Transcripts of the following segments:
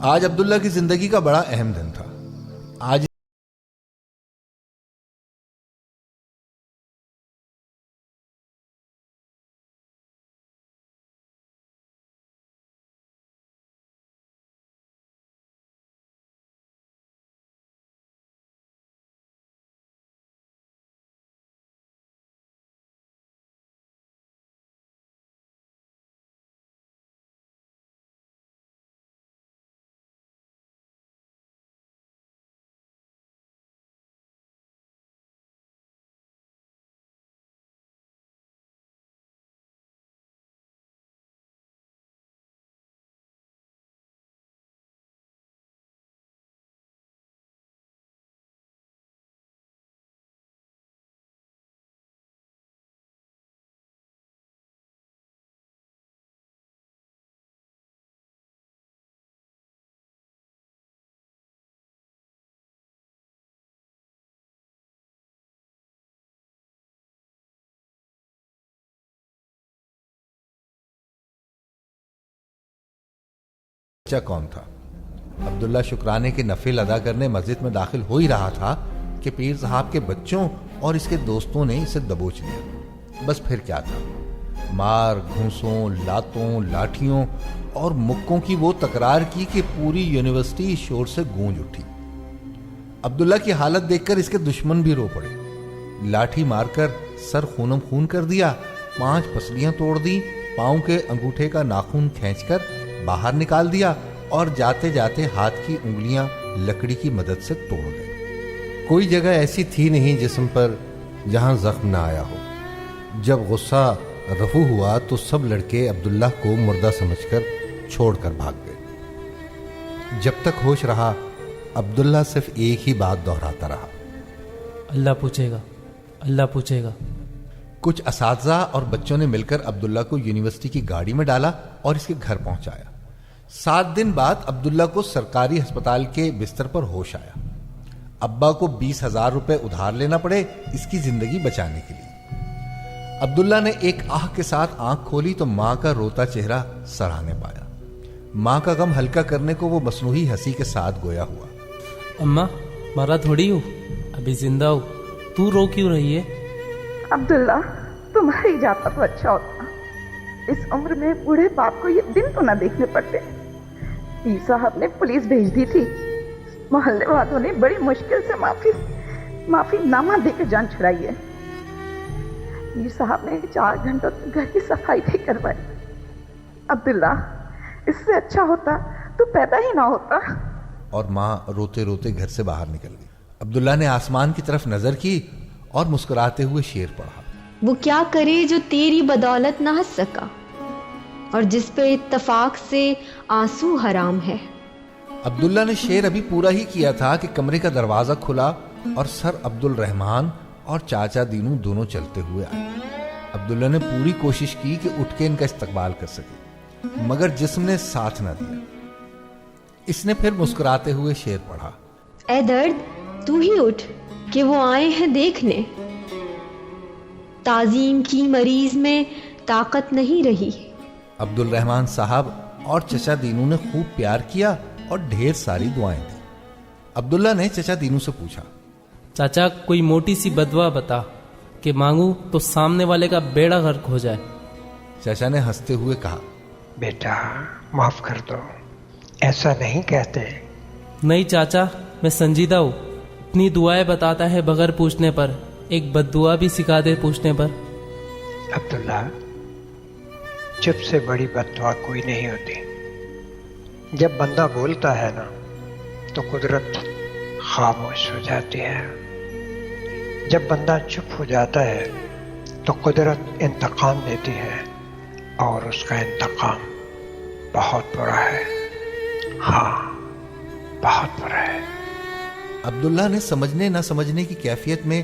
آج عبداللہ کی زندگی کا بڑا اہم دن تھا. آج بچہ کون تھا؟ عبداللہ شکرانے کے نفل ادا کرنے مسجد میں داخل ہو ہی رہا تھا کہ پیر صاحب کے بچوں اور اس کے دوستوں نے اسے دبوچ لیا. بس پھر کیا تھا، مار گھونسوں، لاتوں، لاٹھیوں اور مکوں کی وہ تکرار کی کہ پوری یونیورسٹی اس شور سے گونج اٹھی. عبداللہ کی حالت دیکھ کر اس کے دشمن بھی رو پڑے. لاٹھی مار کر سر خونم خون کر دیا، 5 پسلیاں توڑ دی، پاؤں کے انگوٹھے کا ناخن کھینچ کر باہر نکال دیا اور جاتے جاتے ہاتھ کی انگلیاں لکڑی کی مدد سے توڑ گئے. کوئی جگہ ایسی تھی نہیں جسم پر جہاں زخم نہ آیا ہو. جب غصہ رفع ہوا تو سب لڑکے عبداللہ کو مردہ سمجھ کر چھوڑ کر بھاگ گئے. جب تک ہوش رہا عبداللہ صرف ایک ہی بات دہراتا رہا، اللہ پوچھے گا، اللہ پوچھے گا. کچھ اساتذہ اور بچوں نے مل کر عبداللہ کو یونیورسٹی کی گاڑی میں ڈالا اور اس کے گھر پہنچایا. 7 دن بعد عبداللہ کو سرکاری ہسپتال کے بستر پر ہوش آیا. ابا کو 20,000 روپے ادھار لینا پڑے اس کی زندگی بچانے کے لیے. عبداللہ نے ایک آہ کے ساتھ آنکھ کھولی تو ماں کا روتا چہرہ سراہنے پایا. ماں کا غم ہلکا کرنے کو وہ مصنوعی ہنسی کے ساتھ گویا ہوا. اماں مرا تھوڑی ہوں، ابھی زندہ ہوں، تو رو کیوں رہی ہے؟ عبداللہ تمہاری جاتا تو اچھا ہوتا، اس عمر میں بوڑھے باپ کو یہ دن تو نہ دیکھنے پڑتے. پیر صاحب نے پولیس بھیج دی تھی، محلے والوں نے بڑی مشکل سے معافی نامہ دے کے جان چھڑائی ہے. پیر صاحب نے 4 گھنٹوں تک گھر کی صفائی بھی کروائی. عبداللہ اس سے اچھا ہوتا تو پیدا ہی نہ ہوتا. اور ماں روتے روتے گھر سے باہر نکل گئی. عبداللہ نے آسمان کی طرف نظر کی اور مسکراتے ہوئے شعر پڑھا. وہ کیا کرے جو تیری بدولت نہ ہنس سکا، اور جس پہ اتفاق سے آنسو حرام ہے. عبداللہ نے شعر ابھی پورا ہی کیا تھا کہ کمرے کا دروازہ کھلا اور سر عبد الرحمان اور چاچا دینو دونوں چلتے ہوئے آئے. عبداللہ نے پوری کوشش کی کہ اٹھ کے ان کا استقبال کر سکے، مگر جسم نے ساتھ نہ دیا. اس نے پھر مسکراتے ہوئے شعر پڑھا. اے درد تو ہی اٹھ کہ وہ آئے ہیں دیکھنے، تعظیم کی مریض میں طاقت نہیں رہی. عبد الرحمان صاحب اور چچا دینو نے خوب پیار کیا اور ڈھیر ساری دعائیں دی. عبداللہ نے چچا دینو سے پوچھا، چاچا کوئی موٹی سی بدوا بتا کہ مانگوں تو سامنے والے کا بیڑا غرق ہو جائے. چچا نے ہنستے ہوئے کہا، بیٹا معاف کر دو، ایسا نہیں کہتے. نہیں چاچا، میں سنجیدہ ہوں. اتنی دعائیں بتاتا ہے بغیر پوچھنے پر، ایک بد دعا بھی سکھا دے پوچھنے پر. عبداللہ چپ سے بڑی بد دعا کوئی نہیں ہوتی. جب بندہ بولتا ہے نا تو قدرت خاموش ہو جاتی ہے. جب بندہ چپ ہو جاتا ہے تو قدرت انتقام لیتی ہے، اور اس کا انتقام بہت برا ہے. ہاں بہت برا ہے. عبداللہ نے سمجھنے نہ سمجھنے کی کیفیت میں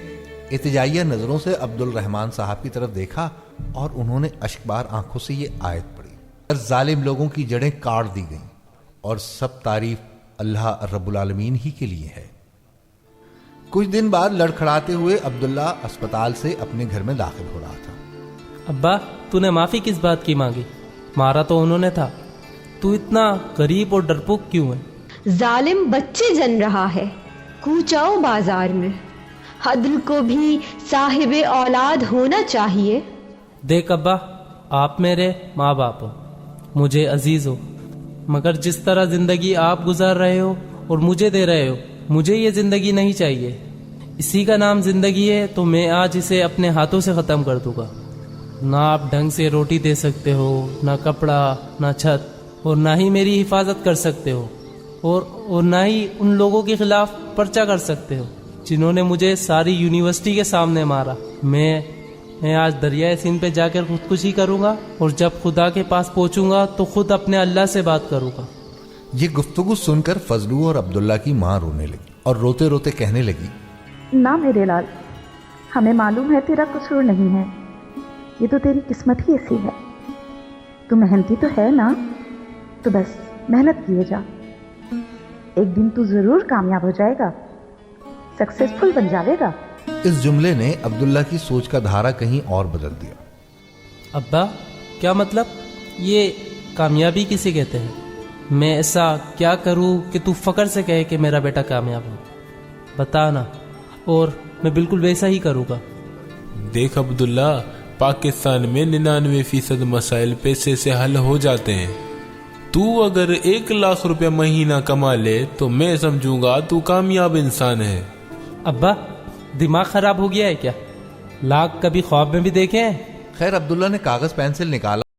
اتجاہیہ نظروں سے عبد الرحمان صاحب کی طرف دیکھا اور انہوں نے اشکبار آنکھوں سے یہ آیت پڑھی. ظالم لوگوں کی جڑیں کاٹ دی گئیں اور سب تعریف اللہ رب العالمین ہی کے لیے ہے. کچھ دن بعد لڑکھڑاتے ہوئے عبداللہ اسپتال سے اپنے گھر میں داخل ہو رہا تھا. ابا تو نے معافی کس بات کی مانگی؟ مارا تو انہوں نے تھا. تو اتنا غریب اور ڈرپوک کیوں ہے؟ ظالم بچے جن رہا ہے، کوچاؤ بازار میں۔ عدل کو بھی صاحب اولاد ہونا چاہیے۔ دیکھ ابا، آپ میرے ماں باپ ہو، مجھے عزیز ہو، مگر جس طرح زندگی آپ گزار رہے ہو اور مجھے دے رہے ہو، مجھے یہ زندگی نہیں چاہیے۔ اسی کا نام زندگی ہے تو میں آج اسے اپنے ہاتھوں سے ختم کر دوں گا۔ نہ آپ ڈھنگ سے روٹی دے سکتے ہو، نہ کپڑا، نہ چھت، اور نہ ہی میری حفاظت کر سکتے ہو، اور نہ ہی ان لوگوں کے خلاف پرچہ کر سکتے ہو جنہوں نے مجھے ساری یونیورسٹی کے سامنے مارا۔ میں آج دریائے سندھ پہ جا کر خودکشی کروں گا، اور جب خدا کے پاس پہنچوں گا تو خود اپنے اللہ سے بات کروں گا۔ یہ گفتگو سن کر فضلو اور عبداللہ کی ماں رونے لگی اور روتے روتے کہنے لگی، نہ میرے لال، ہمیں معلوم ہے تیرا قصور نہیں ہے، یہ تو تیری قسمت ہی ایسی ہے۔ تو محنتی تو ہے نا، تو بس محنت کیے جا، ایک دن تو ضرور کامیاب ہو جائے گا، سکسیسفل بن جاوے گا۔ اس جملے نے عبداللہ کی سوچ کا دھارا کہیں اور بدل دیا۔ ابا، کیا مطلب؟ یہ کامیابی کسے کہتے ہیں؟ میں ایسا کیا کروں کہ تو فخر سے کہے کہ میرا بیٹا کامیاب ہو؟ بتانا، اور میں بالکل ویسا ہی کروں گا۔ دیکھ عبداللہ، پاکستان میں 99% مسائل پیسے سے حل ہو جاتے ہیں۔ تو اگر 1 لاکھ روپے مہینہ کما لے تو میں سمجھوں گا تو کامیاب انسان ہے۔ ابا، دماغ خراب ہو گیا ہے کیا؟ لاکھ کبھی خواب میں بھی دیکھے ہیں؟ خیر، عبداللہ نے کاغذ پینسل نکالا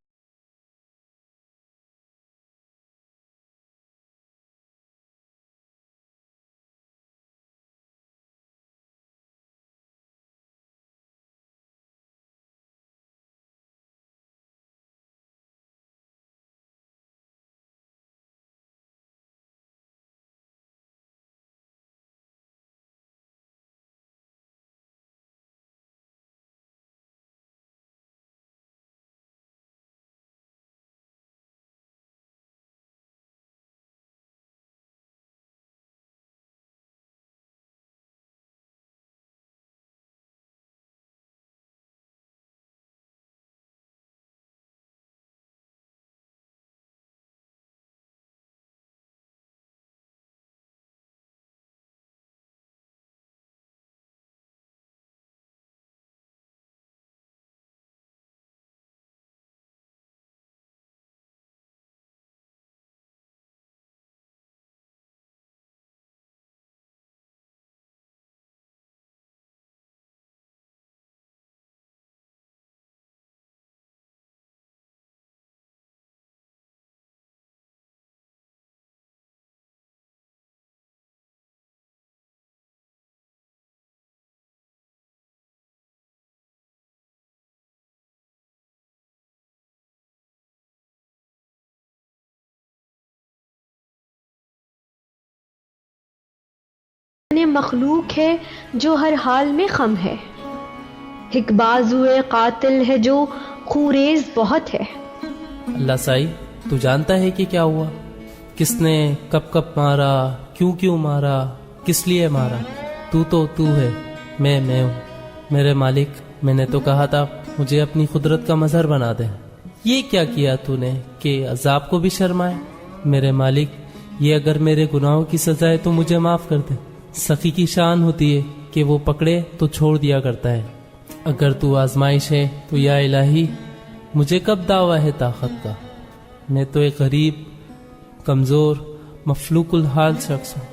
مخلوق ہے جو ہر حال میں خم ہے، ایک بازوئے قاتل ہے جو خوریز بہت ہے۔ اللہ سائی، تو جانتا ہے کہ کیا ہوا؟ کس نے کب کب مارا، کیوں مارا، کس لیے مارا؟ تو ہے، میں ہوں۔ میرے مالک، میں نے تو کہا تھا مجھے اپنی قدرت کا مظہر بنا دے، یہ کیا کیا تو نے کہ عذاب کو بھی شرمائے؟ میرے مالک، یہ اگر میرے گناہوں کی سزا ہے تو مجھے معاف کر دے۔ سخی کی شان ہوتی ہے کہ وہ پکڑے تو چھوڑ دیا کرتا ہے، اگر تو آزمائش ہے تو یا الہی مجھے کب دعویٰ ہے طاقت کا؟ میں تو ایک غریب، کمزور، مفلوق الحال شخص ہوں،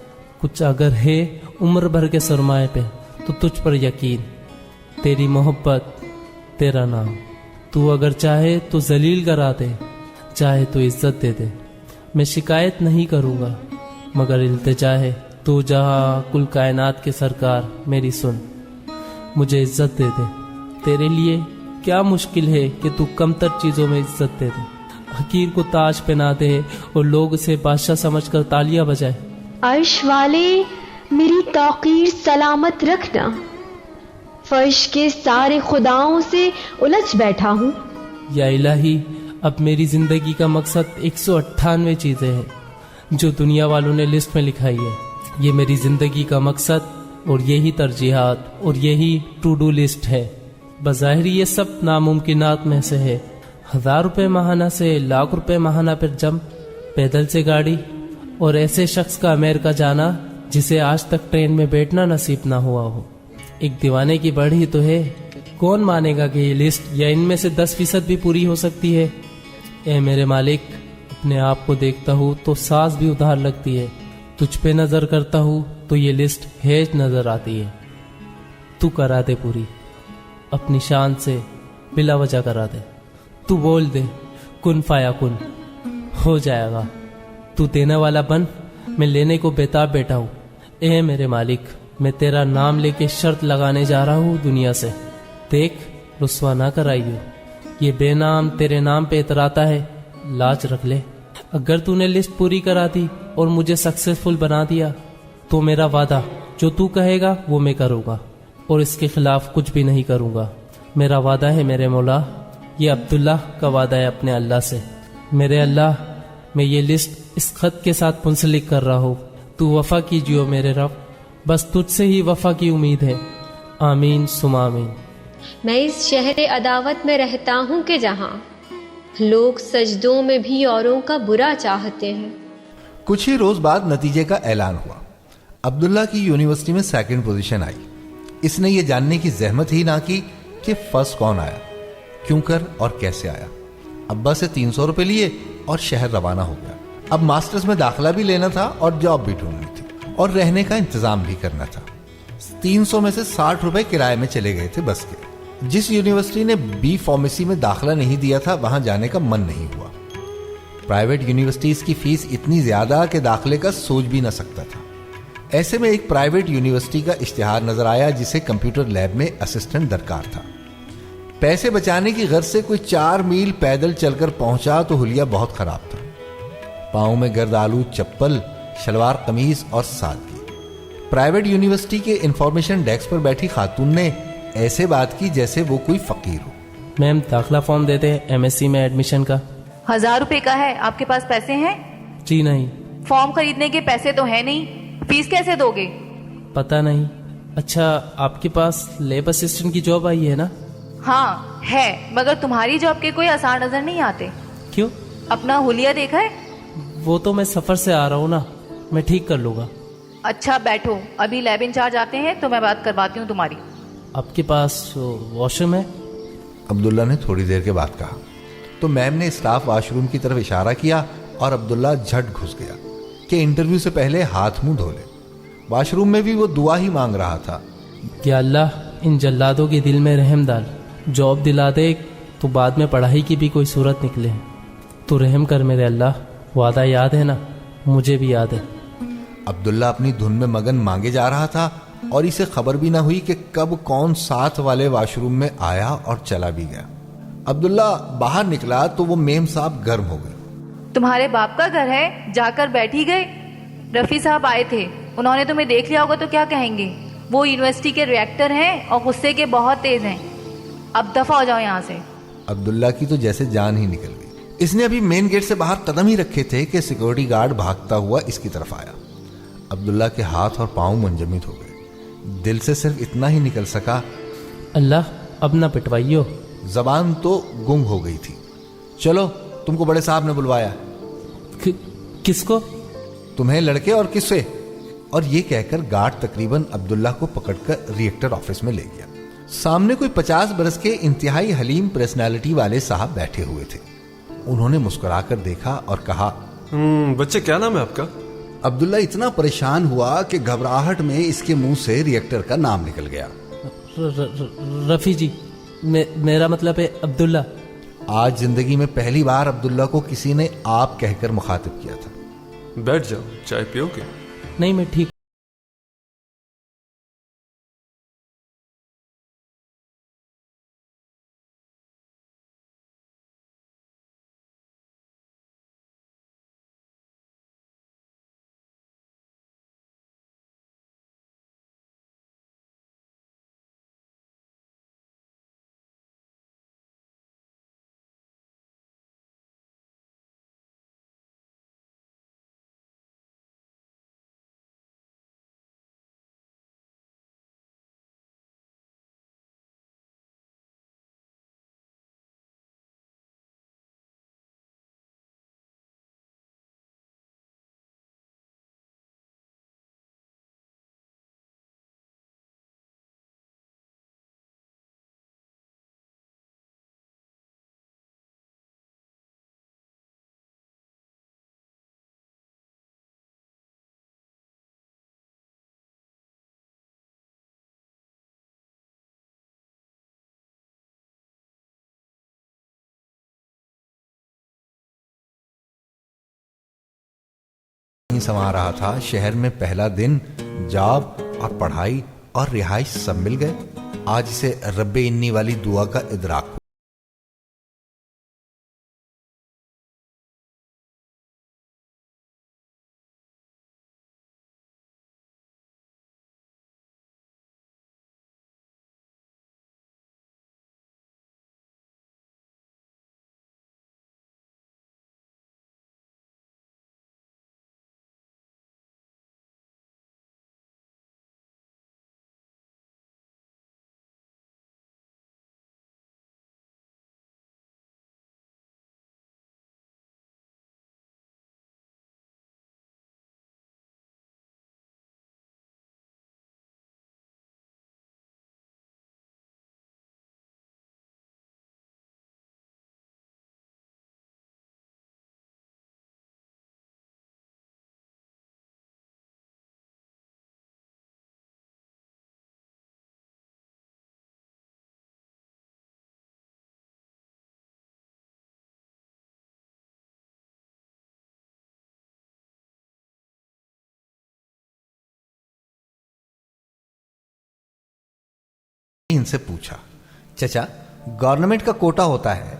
کچھ اگر ہے عمر بھر کے سرمایے پہ تو تجھ پر یقین، تیری محبت، تیرا نام۔ تو اگر چاہے تو ذلیل کرا دے، چاہے تو عزت دے دے، میں شکایت نہیں کروں گا، مگر التجا ہے تو جہاں کل کائنات کے سرکار میری سن، مجھے عزت دے دے۔ تیرے لیے کیا مشکل ہے کہ تو کم تر چیزوں میں عزت دے دے، حقیر کو تاج پہنا دے اور لوگ اسے بادشاہ سمجھ کر تالیاں بجائے۔ عرش والے میری توقیر سلامت رکھنا، فرش کے سارے خداؤں سے الجھ بیٹھا ہوں۔ یا الہی، اب میری زندگی کا مقصد 198 چیزیں ہیں جو دنیا والوں نے لسٹ میں لکھائی ہے۔ یہ میری زندگی کا مقصد اور یہی ترجیحات اور یہی ٹو ڈو لسٹ ہے۔ بظاہر یہ سب ناممکنات میں سے ہے، 1000 روپے ماہانہ سے 1,00,000 روپے ماہانہ پر جم، پیدل سے گاڑی، اور ایسے شخص کا امریکہ جانا جسے آج تک ٹرین میں بیٹھنا نصیب نہ ہوا ہو۔ ایک دیوانے کی بڑھ ہی تو ہے، کون مانے گا کہ یہ لسٹ یا ان میں سے 10% بھی پوری ہو سکتی ہے؟ اے میرے مالک، اپنے آپ کو دیکھتا ہوں تو سانس بھی ادھار لگتی ہے، تجھ پہ نظر کرتا ہوں تو یہ لسٹ ہیج نظر آتی ہے۔ تو کرا دے پوری، اپنی شان سے بلا وجہ کرا دے۔ تو بول دے کن فایا کن، ہو جائے گا۔ تو دینے والا بن، میں لینے کو بےتاب بیٹھا ہوں۔ اے میرے مالک، میں تیرا نام لے کے شرط لگانے جا رہا ہوں دنیا سے، دیکھ رسوا نہ کرائیو۔ یہ بے نام تیرے نام پہ اتراتا ہے، لاج رکھ لے۔ اگر تو نے لسٹ پوری کرا دی اور مجھے سکسیسفل بنا دیا تو میرا وعدہ جو تو کہے گا وہ میں کروں گا، اور اس کے خلاف کچھ بھی نہیں کروں گا۔ میرا وعدہ ہے میرے مولا، یہ عبداللہ کا وعدہ ہے اپنے اللہ سے۔ میرے اللہ، میں یہ لسٹ اس خط کے ساتھ منسلک کر رہا ہوں، تو وفا کیجیو میرے رب، بس تجھ سے ہی وفا کی امید ہے۔ آمین ثم آمین۔ میں اس شہر عداوت میں رہتا ہوں کہ جہاں لوگ سجدوں میں بھی اوروں کا برا چاہتے ہیں۔ کچھ ہی روز بعد نتیجے کا اعلان ہوا۔ عبداللہ کی یونیورسٹی میں 2nd پوزیشن آئی۔ اس نے یہ جاننے کی زحمت ہی نہ کی کہ فرسٹ کون آیا، کیوں کر اور کیسے آیا۔ ابا سے 300 روپے لیے اور شہر روانہ ہو گیا۔ اب ماسٹرز میں داخلہ بھی لینا تھا اور جاب بھی ڈھونڈنی تھی اور رہنے کا انتظام بھی کرنا تھا۔ 300 میں سے 60 روپے کرائے میں چلے گئے تھے بس کے۔ جس یونیورسٹی نے بی فارمیسی میں داخلہ نہیں دیا تھا وہاں جانے کا من نہیں ہوا۔ پرائیویٹ یونیورسٹیز کی فیس اتنی زیادہ کہ داخلے کا سوچ بھی نہ سکتا تھا۔ ایسے میں ایک پرائیویٹ یونیورسٹی کا اشتہار نظر آیا جسے کمپیوٹر لیب میں اسسٹنٹ درکار تھا۔ پیسے بچانے کی غرض سے کوئی 4 میل پیدل چل کر پہنچا تو حلیہ بہت خراب تھا، پاؤں میں گرد آلود چپل، شلوار قمیض اور سادگی۔ پرائیویٹ یونیورسٹی کے انفارمیشن ڈیسک پر بیٹھی خاتون نے ایسے بات کی جیسے وہ کوئی فقیر ہو۔ میم داخلہ فارم دے دیں MSc میں ایڈمیشن کا۔ 1000 روپے کا ہے، آپ کے پاس پیسے ہیں؟ جی نہیں۔ فارم خریدنے کے پیسے تو ہیں نہیں، فیس کیسے دو گے؟ پتہ نہیں۔ اچھا، آپ کے پاس لیب اسسٹنٹ کی جاب آئی ہے نا؟ ہاں ہے، مگر تمہاری جاب کے کوئی آثار نظر نہیں آتے۔ کیوں؟ اپنا حلیہ دیکھا ہے؟ وہ تو میں سفر سے آ رہا ہوں نا، میں ٹھیک کر لوں گا۔ اچھا بیٹھو، ابھی لیب انچارج آتے ہیں تو میں بات کرواتی ہوں تمہاری۔ آپ کے پاس واش روم ہے؟ عبداللہ نے تھوڑی دیر کے بعد کہا تو میم نے اسٹاف واش روم کی طرف اشارہ کیا اور عبداللہ جھٹ گھس گیا کہ انٹرویو سے پہلے ہاتھ منہ دھو لے۔ واش روم میں بھی وہ دعا ہی مانگ رہا تھا، یا اللہ ان جلادوں کے دل میں رحم ڈال، جاب دلا دے تو بعد میں پڑھائی کی بھی کوئی صورت نکلے۔ تو رحم کر میرے اللہ، وعدہ یاد ہے نا؟ مجھے بھی یاد ہے۔ عبداللہ اپنی دھن میں مگن مانگے جا رہا تھا اور اسے خبر بھی نہ ہوئی کہ کب کون ساتھ والے واش روم میں آیا اور چلا بھی گیا۔ عبداللہ باہر نکلا تو وہ میم صاحب گرم ہو گئی۔ تمہارے باپ کا گھر ہے، جا کر بیٹھ ہی گئے؟ رفیع صاحب آئے تھے، انہوں نے تمہیں دیکھ لیا ہوگا تو کیا کہیں گے؟ وہ یونیورسٹی کے ریئیکٹر ہیں اور غصے کے بہت تیز ہیں۔ اب دفع ہو جاؤ یہاں سے۔ عبداللہ کی تو جیسے جان ہی نکل گئی۔ اس نے ابھی مین گیٹ سے باہر قدم ہی رکھے تھے کہ سیکورٹی گارڈ بھاگتا ہوا اس کی طرف آیا۔ عبداللہ کے ہاتھ اور پاؤں منجمد ہو گئے۔ دل سے صرف اتنا ہی نکل سکا، اللہ اب نہ پٹوائیو۔ زبان تو گنگ ہو گئی تھی۔ چلو، تم کو بڑے صاحب نے بلوایا۔ کس کو؟ تمہیں لڑکے اور کس سے؟ اور یہ کہہ کر گارڈ تقریباً عبداللہ کو پکڑ کر ریئیکٹر آفس میں لے گیا۔ سامنے کوئی 50 برس کے انتہائی حلیم پرسنالٹی والے صاحب بیٹھے ہوئے تھے۔ انہوں نے مسکرا کر دیکھا اور کہا، بچے کیا نام ہے آپ کا؟ عبداللہ اتنا پریشان ہوا کہ گھبراہٹ میں اس کے منہ سے ریئیکٹر کا نام نکل گیا۔ رفیع جی، میرا مطلب ہے عبداللہ۔ آج زندگی میں پہلی بار عبداللہ کو کسی نے آپ کہہ کر مخاطب کیا تھا۔ بیٹھ جاؤ، چائے پیو گے؟ نہیں، میں ٹھیک نہیں سما رہا تھا، شہر میں پہلا دن جاب اور پڑھائی اور رہائش سب مل گئے۔ آج اسے رب انی والی دعا کا ادراک ہوا۔ ان سے پوچھا، چچا گورنمنٹ کا کوٹا ہوتا ہے،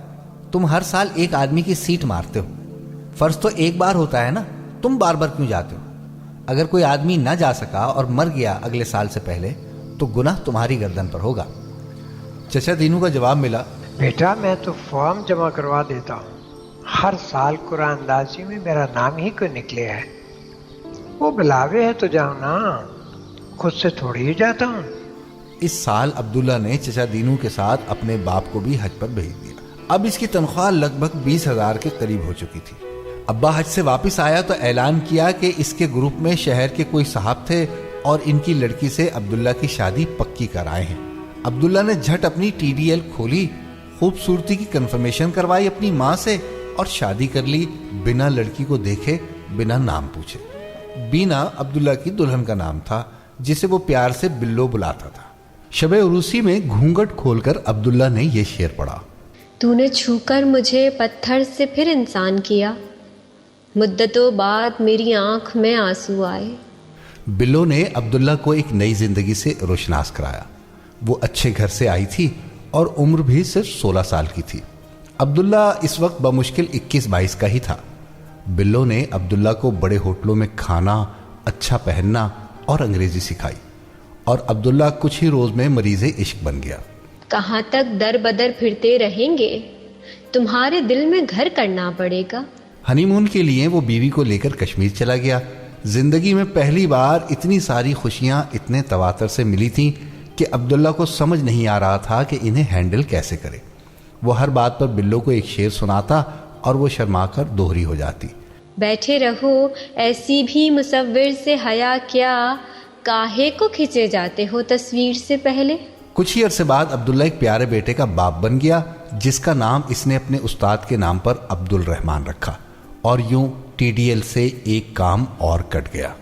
تم ہر سال ایک آدمی کی سیٹ مارتے ہو، فرض تو ایک بار ہوتا ہے نا، تم بار بار کیوں جاتے ہو؟ اگر کوئی آدمی نہ جا سکا اور مر گیا اگلے سال سے پہلے تو گناہ تمہاری گردن پر ہوگا۔ چچا دینو کا جواب ملا، بیٹا میں تو فارم جمع کروا دیتا ہوں، ہر سال قرآن اندازی میں میرا نام ہی کوئی نکلے ہے، وہ بلاوے ہے تو جاؤں نا، خود سے تھوڑی ہی جاتا ہوں۔ اس سال عبداللہ نے چچا دینو کے ساتھ اپنے باپ کو بھی حج پر بھیج دیا۔ اب اس کی تنخواہ لگ بھگ 20,000 کے قریب ہو چکی تھی۔ ابا حج سے واپس آیا تو اعلان کیا کہ اس کے گروپ میں شہر کے کوئی صاحب تھے اور ان کی لڑکی سے عبداللہ کی شادی پکی کرائے ہیں۔ عبداللہ نے جھٹ اپنی TDL کھولی، خوبصورتی کی کنفرمیشن کروائی اپنی ماں سے اور شادی کر لی، بنا لڑکی کو دیکھے، بنا نام پوچھے۔ بینا عبداللہ کی دلہن کا نام تھا، جسے وہ پیار سے بلو بلاتا تھا۔ شب عروسی میں گھونگھٹ کھول کر عبداللہ نے یہ شعر پڑھا، تو نے چھو کر مجھے پتھر سے پھر انسان کیا، مدتوں بعد میری آنکھ میں آنسو آئے۔ بلو نے عبداللہ کو ایک نئی زندگی سے روشناس کرایا۔ وہ اچھے گھر سے آئی تھی اور عمر بھی صرف 16 سال کی تھی۔ عبداللہ اس وقت بمشکل 21-22 کا ہی تھا۔ بلو نے عبداللہ کو بڑے ہوٹلوں میں کھانا، اچھا پہننا اور انگریزی سکھائی، اور عبداللہ کچھ ہی روز میں مریض عشق بن گیا۔ کہاں تک در بدر پھرتے رہیں گے، تمہارے دل میں گھر کرنا پڑے گا۔ ہنی مون کے لیے وہ بیوی کو لے کر کشمیر چلا گیا۔ زندگی میں پہلی بار اتنی ساری خوشیاں اتنے تواتر سے ملی تھیں کہ عبداللہ کو سمجھ نہیں آ رہا تھا کہ انہیں ہینڈل کیسے کرے۔ وہ ہر بات پر بلو کو ایک شعر سناتا اور وہ شرما کر دوہری ہو جاتی۔ بیٹھے رہو ایسی بھی مصور سے حیا کیا، کاہے کو کھینچے جاتے ہو تصویر سے پہلے۔ کچھ ہی عرصے بعد عبداللہ ایک پیارے بیٹے کا باپ بن گیا، جس کا نام اس نے اپنے استاد کے نام پر عبد الرحمن رکھا، اور یوں TDL سے ایک کام اور کٹ گیا۔